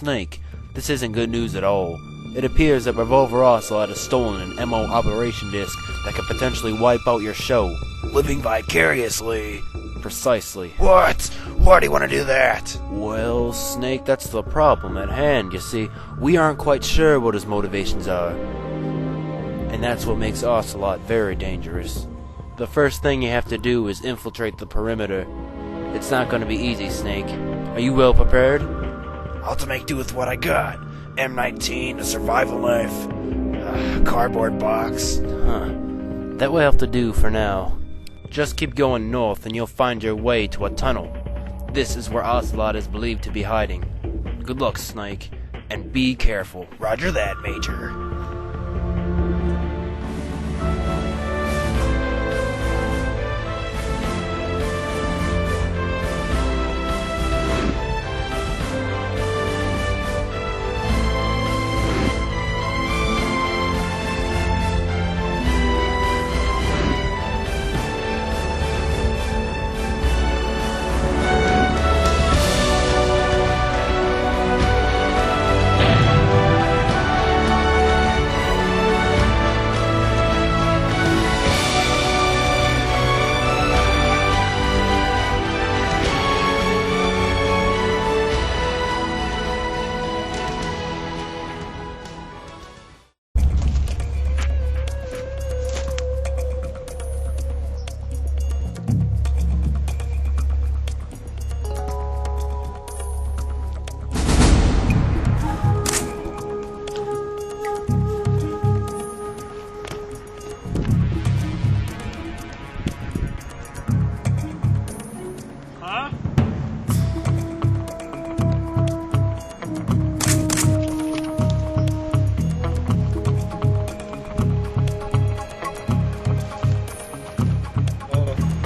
Snake, this isn't good news at all. It appears that Revolver Ocelot has stolen an MO operation disk that could potentially wipe out your show. Living vicariously. Precisely. What? Why do you want to do that? Well, Snake, that's the problem at hand, you see. We aren't quite sure what his motivations are. And that's what makes Ocelot very dangerous. The first thing you have to do is infiltrate the perimeter. It's not going to be easy, Snake. Are you well prepared? I'll have to make do with what I got. M19, a survival knife, cardboard box. That will have to do for now. Just keep going north and you'll find your way to a tunnel. This is where Ocelot is believed to be hiding. Good luck, Snake, and be careful. Roger that, Major.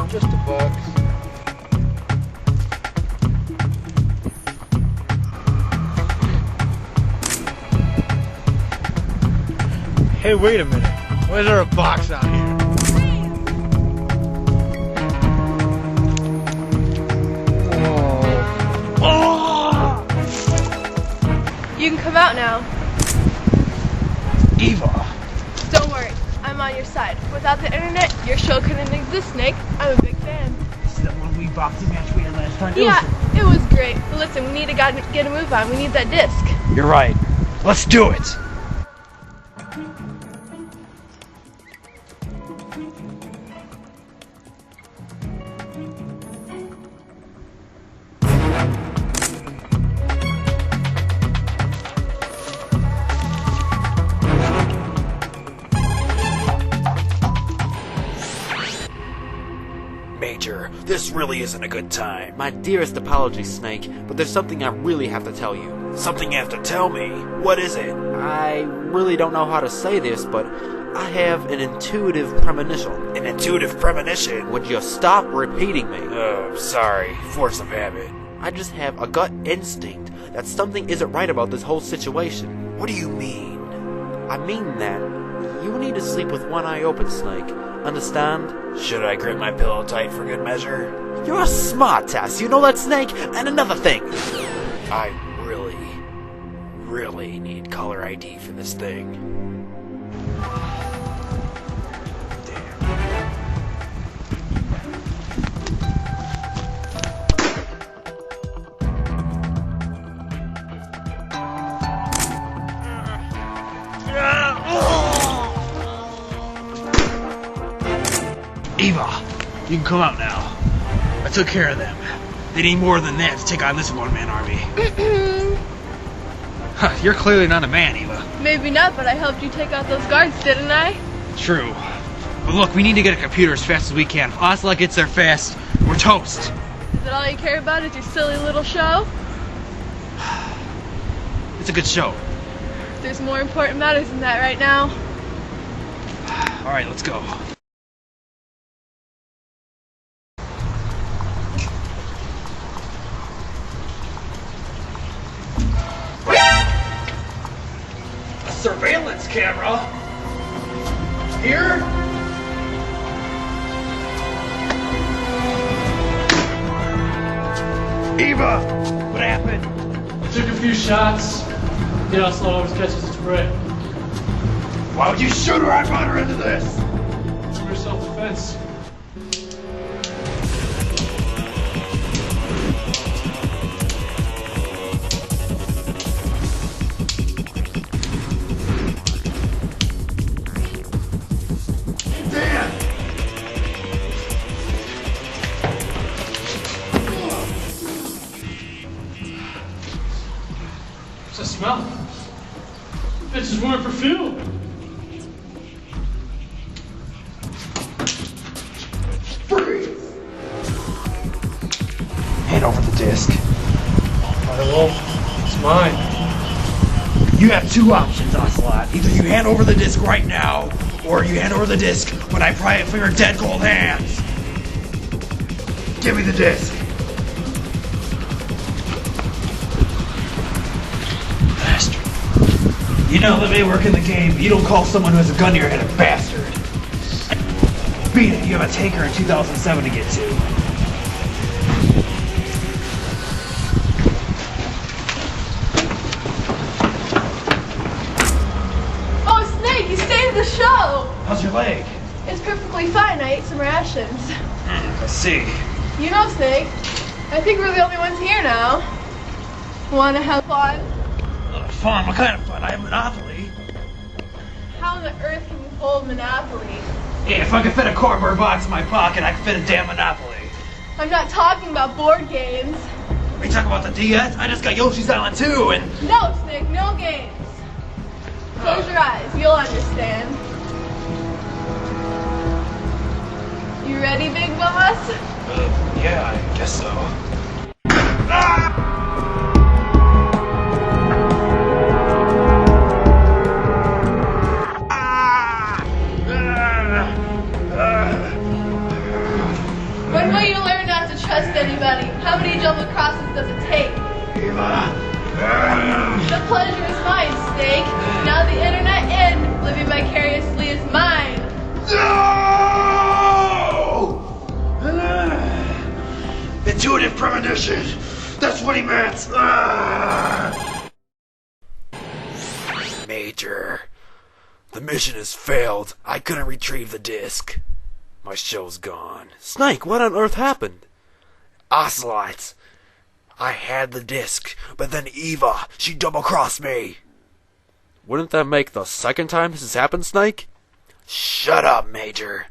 Just a box. Hey, wait a minute. Why is there a box out here? Oh. You can come out now. Eva. Don't worry, I'm on your side. Without the internet, your show couldn't exist, Snake. I'm a big fan. This is that one wee boxing match we had last time. Yeah, it was great. But listen, we need to get a move on. We need that disc. You're right. Let's do it. Major, this really isn't a good time. My dearest apologies, Snake, but there's something I really have to tell you. Something you have to tell me. What is it? I really don't know how to say this, but I have an intuitive premonition. An intuitive premonition? Would you stop repeating me? Oh, sorry. Force of habit. I just have a gut instinct that something isn't right about this whole situation. What do you mean? I mean that you need to sleep with one eye open, Snake. Understand? Should I grip my pillow tight for good measure? You're a smartass, you know that, Snake? And another thing. I really need caller ID for this thing. Eva, you can come out now. I took care of them. They need more than that to take on this one-man army. Huh, you're clearly not a man, Eva. Maybe not, but I helped you take out those guards, didn't I? True. But look, we need to get a computer as fast as we can. If Ocelot gets there fast, we're toast. Is that all you care about is your silly little show? It's a good show. There's more important matters than that right now. Alright, let's go. A surveillance camera? Here? Eva! What happened? took a few shots. Get Ocelot always catches its prey. Why would you shoot her? I brought her into this. It's for self-defense. Dan! What's that smell? Bitch is wearing perfume. Freeze! Hand over the disc. I won't. It's mine. You have two options, Ocelot. Either you hand over the disc right now, or you hand over the disc when I pry it from your dead cold hands. Give me the disc. Bastard. You know that may work in the game, but you don't call someone who has a gun to your head a bastard. Beat it, you have a tanker in 2007 to get to. Oh, Snake, you saved the show! How's your leg? It's perfectly fine. I ate some rations. I see. You know, Snake, I think we're the only ones here now. Wanna have fun? Fun? What kind of fun? I have Monopoly. How on the earth can you hold Monopoly? Yeah, if I could fit a cardboard box in my pocket, I could fit a damn Monopoly. I'm not talking about board games. Are you talking about the DS? I just got Yoshi's Island 2 and... No, Snake, no games. Close your eyes, you'll understand. You ready, big boss? Yeah, I guess so. When will you learn not to trust anybody? How many double crosses does it take? The pleasure is mine, Snake. Now the internet and living vicariously is mine. No! Intuitive premonition. That's what he meant. Major, the mission has failed. I couldn't retrieve the disc. My show's gone. Snake, what on earth happened? Ocelot. I had the disc, but then Eva, she double-crossed me. Wouldn't that make the second time this has happened, Snake? Shut up, Major.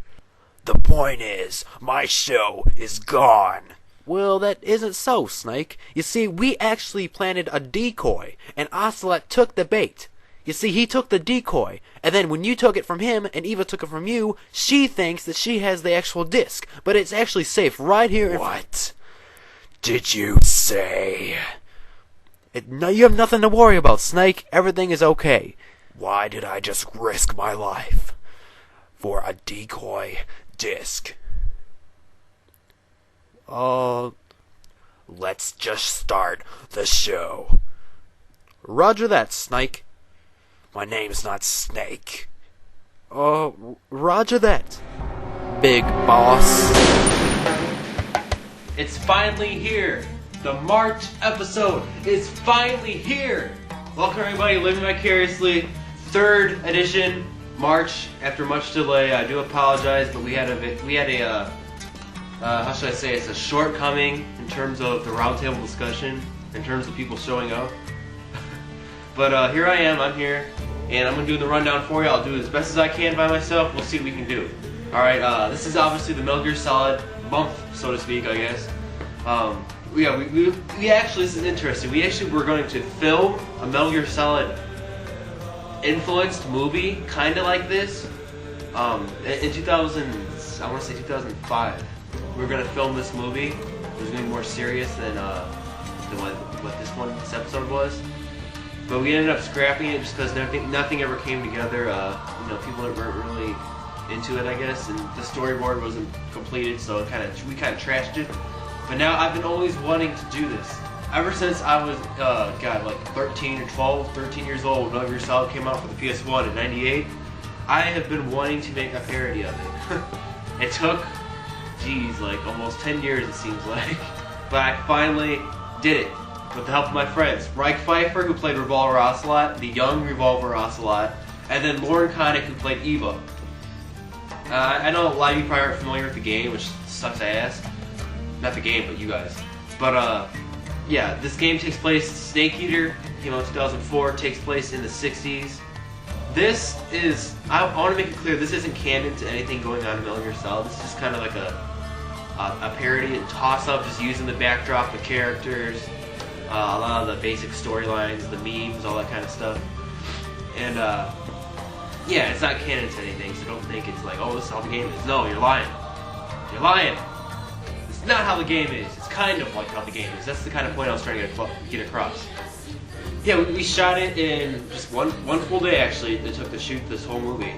The point is, my show is gone. Well, that isn't so, Snake. You see, we actually planted a decoy, and Ocelot took the bait. You see, he took the decoy, and then when you took it from him and Eva took it from you, she thinks that she has the actual disc, but it's actually safe right here in... What did you say? No, you have nothing to worry about, Snake. Everything is okay. Why did I just risk my life for a decoy disc? Let's just start the show. Roger that, Snake. My name's not Snake. Roger that, big boss. It's finally here. The March episode is finally here. Welcome everybody, Living Vicariously, 3rd edition, March. After much delay, I do apologize, but we had a how should I say? It's a shortcoming in terms of the roundtable discussion, in terms of people showing up. But here I am. I'm here, and I'm gonna do the rundown for you. I'll do it as best as I can by myself. We'll see what we can do. All right. This is obviously the Metal Gear Solid month, so to speak, I guess. We actually, this is interesting. We actually were going to film a Metal Gear Solid influenced movie, kind of like this, in 2000. I want to say 2005. We were going to film this movie. It was going to be more serious than what this episode was. But we ended up scrapping it just because nothing ever came together. People weren't really into it, I guess, and the storyboard wasn't completed, so we kind of trashed it. But now I've been always wanting to do this. Ever since I was, 13 or 12, 13 years old, when Metal Gear Solid came out for the PS1 in '98, I have been wanting to make a parody of it. It took, almost 10 years it seems like, but I finally did it. with the help of my friends, Reich Pfeiffer, who played Revolver Ocelot, the young Revolver Ocelot, and then Lauren Connick, who played Eva. I know a lot of you probably aren't familiar with the game, which sucks ass. Not the game, but you guys. But, yeah, this game takes place, Snake Eater, came out in 2004, takes place in the 60s. This is, I want to make it clear, this isn't canon to anything going on in Metal Gear Solid. This is just kind of like a parody and toss-up, just using the backdrop, the characters, a lot of the basic storylines, the memes, all that kind of stuff. And, yeah, it's not canon to anything, so don't think it's like, oh, this is how the game is. No, you're lying. You're lying. It's not how the game is. It's kind of like how the game is. That's the kind of point I was trying to get across. Yeah, we shot it in just one full day, actually. It took to shoot this whole movie,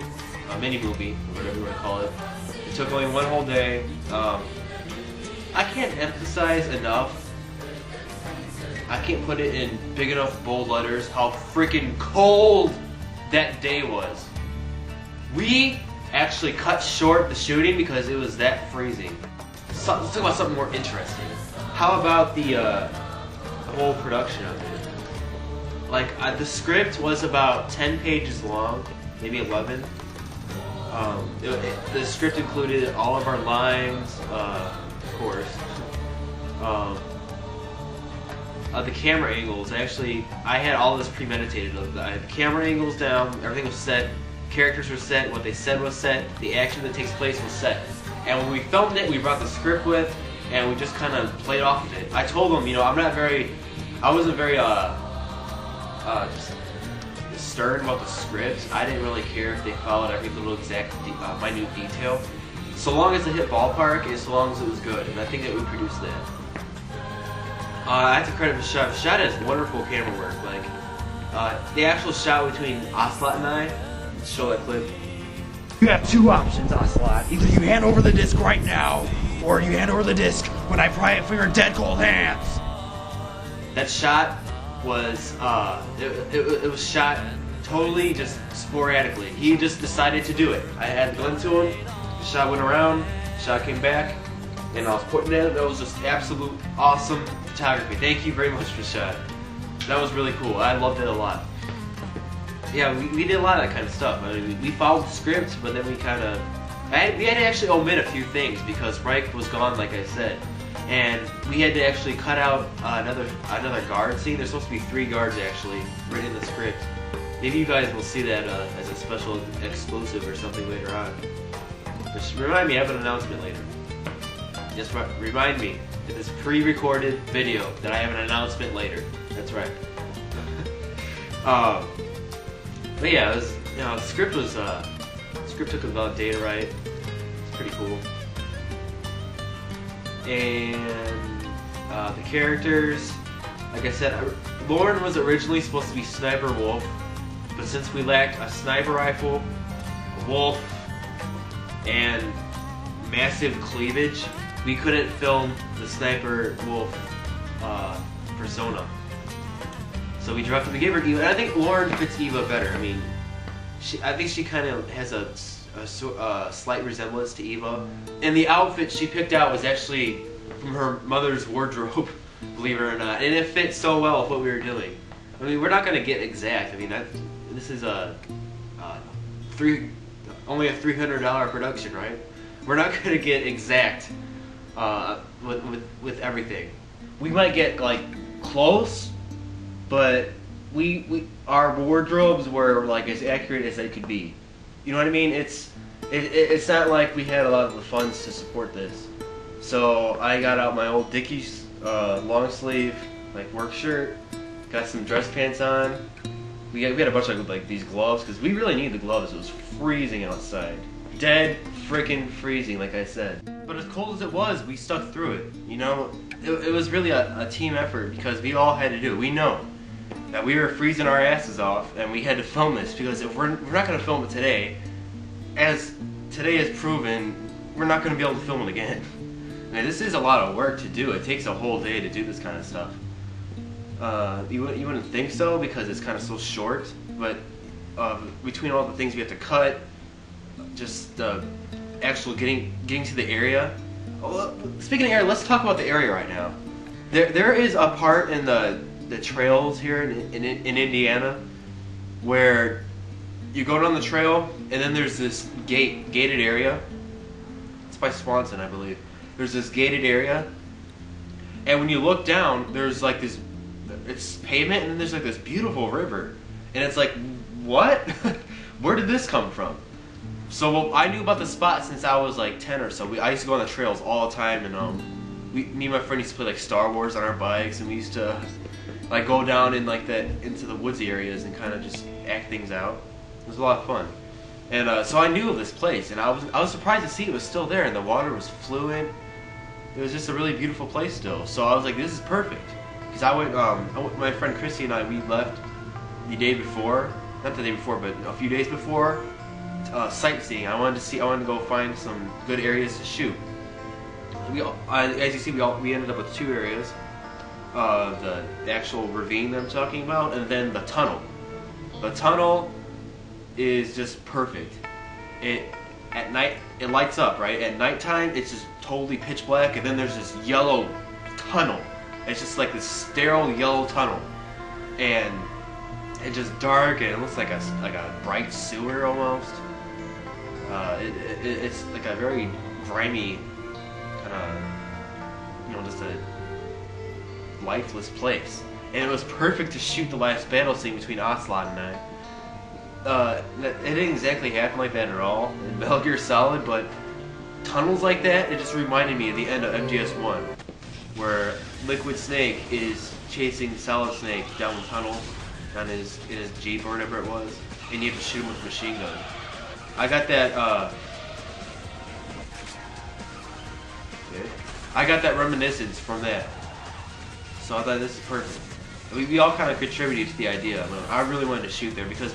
a mini movie, or whatever you want to call it. It took only one whole day. I can't emphasize enough, I can't put it in big enough bold letters how freaking cold that day was. We actually cut short the shooting because it was that freezing. So, let's talk about something more interesting. How about the whole production of it? Like, the script was about 10 pages long, maybe 11. The script included all of our lines, of course. The camera angles, actually, I had all this premeditated. I had the camera angles down, everything was set, characters were set, what they said was set, the action that takes place was set. And when we filmed it, we brought the script with, and we just kind of played off of it. I told them, you know, I wasn't very, just stern about the script. I didn't really care if they followed every little exact, minute detail. So long as it hit ballpark, and so long as it was good, and I think that we produced that. I have to credit the shot. The shot has wonderful camera work. Like, the actual shot between Ocelot and I, let's show that clip. You have two options, Ocelot. Either you hand over the disc right now, or you hand over the disc when I pry it from your dead cold hands. That shot was, it was shot totally just sporadically. He just decided to do it. I had a gun to him, the shot went around, the shot came back, and I was putting it. That was just absolute awesome photography. Thank you very much for the shot. That was really cool. I loved it a lot. Yeah, we did a lot of that kind of stuff. I mean, we followed the script, but then we kind of... we had to actually omit a few things because Reich was gone, like I said. And we had to actually cut out another guard scene. There's supposed to be 3 guards, actually, written in the script. Maybe you guys will see that as a special exclusive or something later on. Just remind me, I have an announcement later. Just remind me in this pre-recorded video that I have an announcement later. That's right. But yeah, it was, you know, the script took about a day to write. It's pretty cool. And the characters, like I said, Lauren was originally supposed to be Sniper Wolf, but since we lacked a sniper rifle, a wolf, and massive cleavage, we couldn't film the Sniper Wolf persona. So we dropped it to give her Eva, and I think Lauren fits Eva better. I mean, I think she kind of has a slight resemblance to Eva. And the outfit she picked out was actually from her mother's wardrobe, believe it or not. And it fit so well with what we were doing. I mean, we're not going to get exact. I mean, this is only a $300 production, right? We're not going to get exact with everything. We might get, like, close, but our wardrobes were, like, as accurate as they could be. You know what I mean? It's not like we had a lot of the funds to support this. So I got out my old Dickies long sleeve like work shirt, got some dress pants on. We had a bunch of like these gloves because we really need the gloves. It was freezing outside, dead freaking freezing, like I said. But as cold as it was, we stuck through it. You know, it was really a team effort because we all had to do it. We know that we were freezing our asses off and we had to film this because if we're not going to film it today, as today has proven, we're not going to be able to film it again. I mean, this is a lot of work to do. It takes a whole day to do this kind of stuff. You wouldn't think so because it's kind of so short, but between all the things we have to cut, just actual getting to the area. Oh, speaking of area, let's talk about the area right now. There is a part in the trails here in Indiana where you go down the trail and then there's this gated area. It's by Swanson, I believe. There's this gated area, and when you look down, there's like this. It's pavement, and then there's like this beautiful river, and it's like, what? Where did this come from? So I knew about the spot since I was like 10 or so. I used to go on the trails all the time, and me and my friend used to play like Star Wars on our bikes, and we used to like go down in like into the woodsy areas and kind of just act things out. It was a lot of fun, and so I knew of this place, and I was surprised to see it was still there, and the water was fluid. It was just a really beautiful place still. So I was like, this is perfect, because I went my friend Christy and we left the day before, not the day before, but a few days before, sightseeing. I wanted to go find some good areas to shoot. As you see, we ended up with two areas. The actual ravine that I'm talking about, and then the tunnel. The tunnel is just perfect. At night it lights up, right? At nighttime it's just totally pitch black, and then there's this yellow tunnel. It's just like this sterile yellow tunnel, and it's just dark, and it looks like a bright sewer almost. It's like a very grimy kind of, just a lifeless place. And it was perfect to shoot the last battle scene between Ocelot and I. It didn't exactly happen like that at all in Metal Gear Solid, but tunnels like that, it just reminded me of the end of MGS1, where Liquid Snake is chasing Solid Snake down the tunnel in his Jeep or whatever it was, and you have to shoot him with a machine gun. I got that reminiscence from that. So I thought this is perfect. We all kind of contributed to the idea. I really wanted to shoot there because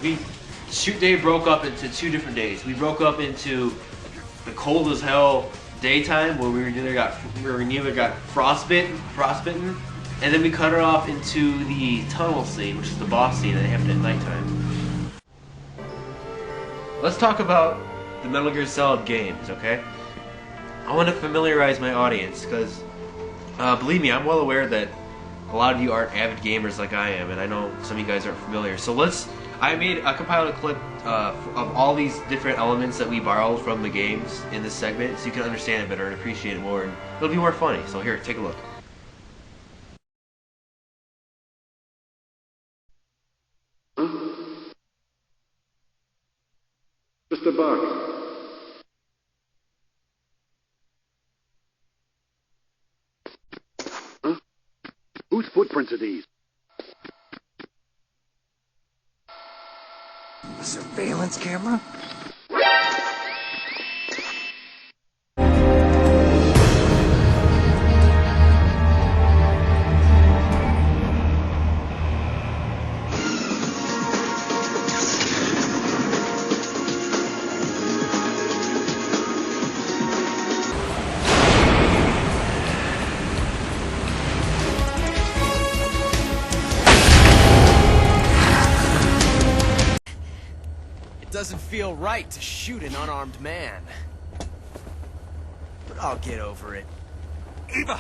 shoot day broke up into 2 different days. We broke up into the cold as hell daytime where we were either got frostbitten, and then we cut it off into the tunnel scene, which is the boss scene that happened at nighttime. Let's talk about the Metal Gear Solid games, okay? I want to familiarize my audience because, believe me, I'm well aware that a lot of you aren't avid gamers like I am, and I know some of you guys aren't familiar. So I compiled a clip of all these different elements that we borrowed from the games in this segment, so you can understand it better and appreciate it more, and it'll be more funny. So here, take a look. Just a box. Huh? Whose footprints are these? A surveillance camera? Doesn't feel right to shoot an unarmed man. But I'll get over it. Eva!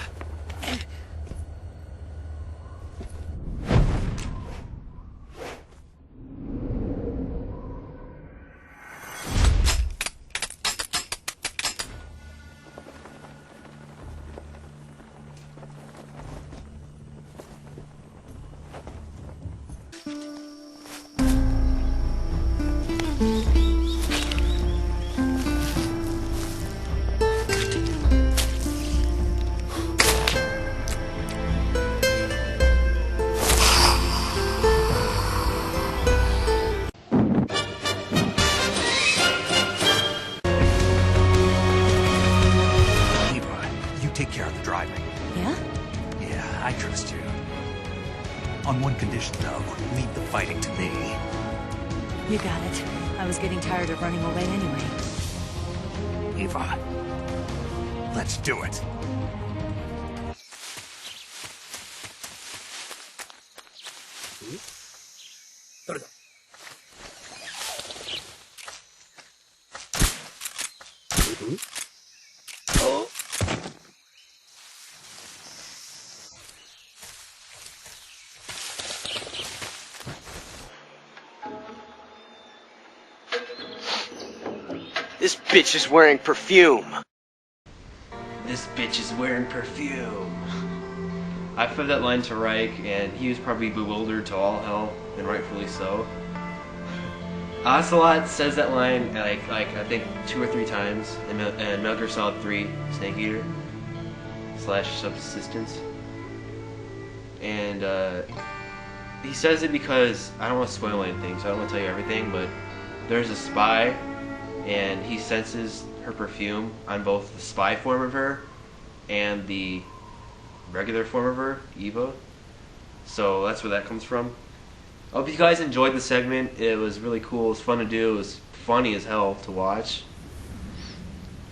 Take care of the driving. Yeah? Yeah, I trust you. On one condition, though. Leave the fighting to me. You got it. I was getting tired of running away anyway. Eva, let's do it. This bitch is wearing perfume. This bitch is wearing perfume. I fed that line to Reich, and he was probably bewildered to all hell, and rightfully so. Ocelot says that line like I think 2 or 3 times in Metal Gear Solid 3 Snake Eater / Subsistence, and he says it because I don't want to spoil anything, so I don't want to tell you everything. But there's a spy, and he senses her perfume on both the spy form of her and the regular form of her, Eva. So that's where that comes from. I hope you guys enjoyed the segment. It was really cool. It was fun to do. It was funny as hell to watch.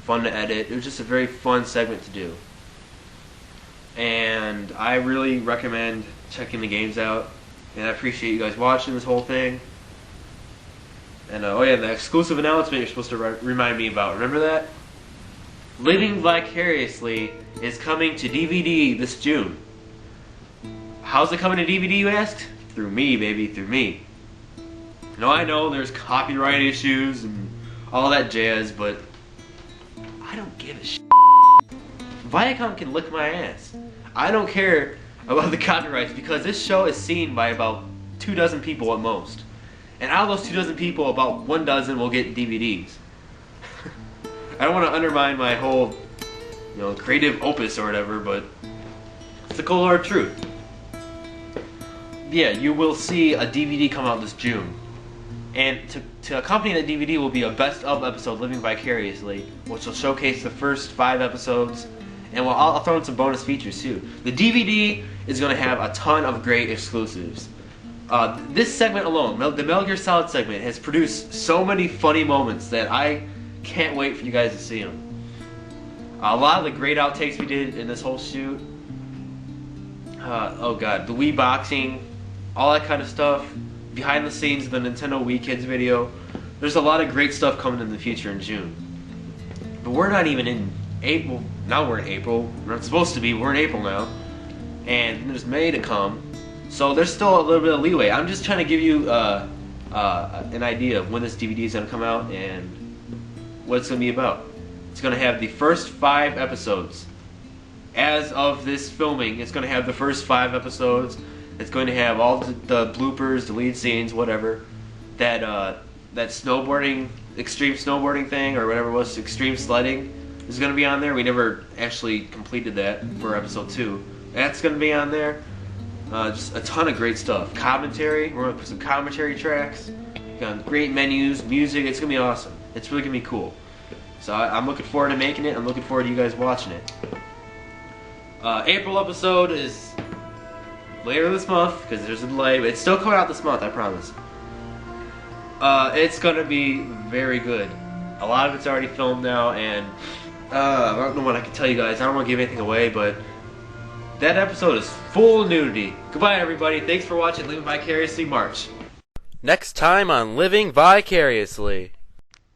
Fun to edit. It was just a very fun segment to do. And I really recommend checking the games out. And I appreciate you guys watching this whole thing. And oh yeah, the exclusive announcement you're supposed to remind me about. Remember that? Living Vicariously is coming to DVD this June. How's it coming to DVD, you ask? Through me, baby, through me. Now I know there's copyright issues and all that jazz, but I don't give a shit. Viacom can lick my ass. I don't care about the copyrights because this show is seen by about 24 people at most. And out of those 24 people, about 12 will get DVDs. I don't want to undermine my whole, creative opus or whatever, but it's the cold hard truth. Yeah, you will see a DVD come out this June. And to accompany that DVD will be a best of episode, Living Vicariously, which will showcase the first 5 episodes. And I'll throw in some bonus features too. The DVD is going to have a ton of great exclusives. This segment alone, the Metal Gear Solid segment, has produced so many funny moments that I can't wait for you guys to see them. A lot of the great outtakes we did in this whole shoot. Oh god, the Wii boxing, all that kind of stuff. Behind the scenes of the Nintendo Wii Kids video. There's a lot of great stuff coming in the future in June. But we're not even in April. Now we're in April. We're not supposed to be. We're in April now. And there's May to come. So there's still a little bit of leeway. I'm just trying to give you an idea of when this DVD is going to come out and what it's going to be about. It's going to have the first 5 episodes. As of this filming, it's going to have the first 5 episodes. It's going to have all the bloopers, deleted scenes, whatever. That snowboarding, extreme snowboarding thing, or whatever it was, extreme sledding, is going to be on there. We never actually completed that for episode 2. That's going to be on there. Just a ton of great stuff. Commentary, we're going to put some commentary tracks. Got great menus, music. It's going to be awesome. It's really going to be cool. So I'm looking forward to making it. I'm looking forward to you guys watching it. April episode is later this month because there's a delay, but it's still coming out this month, I promise. It's going to be very good. A lot of it's already filmed now, and I don't know what I can tell you guys. I don't want to give anything away, but that episode is full of nudity. Goodbye, everybody. Thanks for watching Living Vicariously March. Next time on Living Vicariously.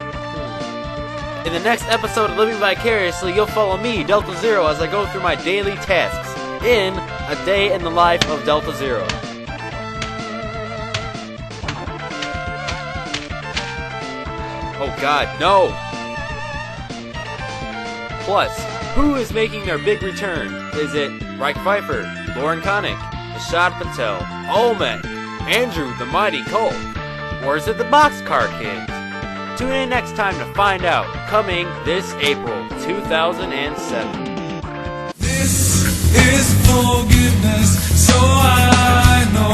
In the next episode of Living Vicariously, you'll follow me, Delta Zero, as I go through my daily tasks in A Day in the Life of Delta Zero. Oh god, no! Plus, who is making their big return? Is it Reich Pfeiffer, Lauren Connick, Ashad Patel, Olmec, Andrew the Mighty Cole? Or is it the Boxcar Kids? Tune in next time to find out, coming this April 2007. This is forgiveness, so I know.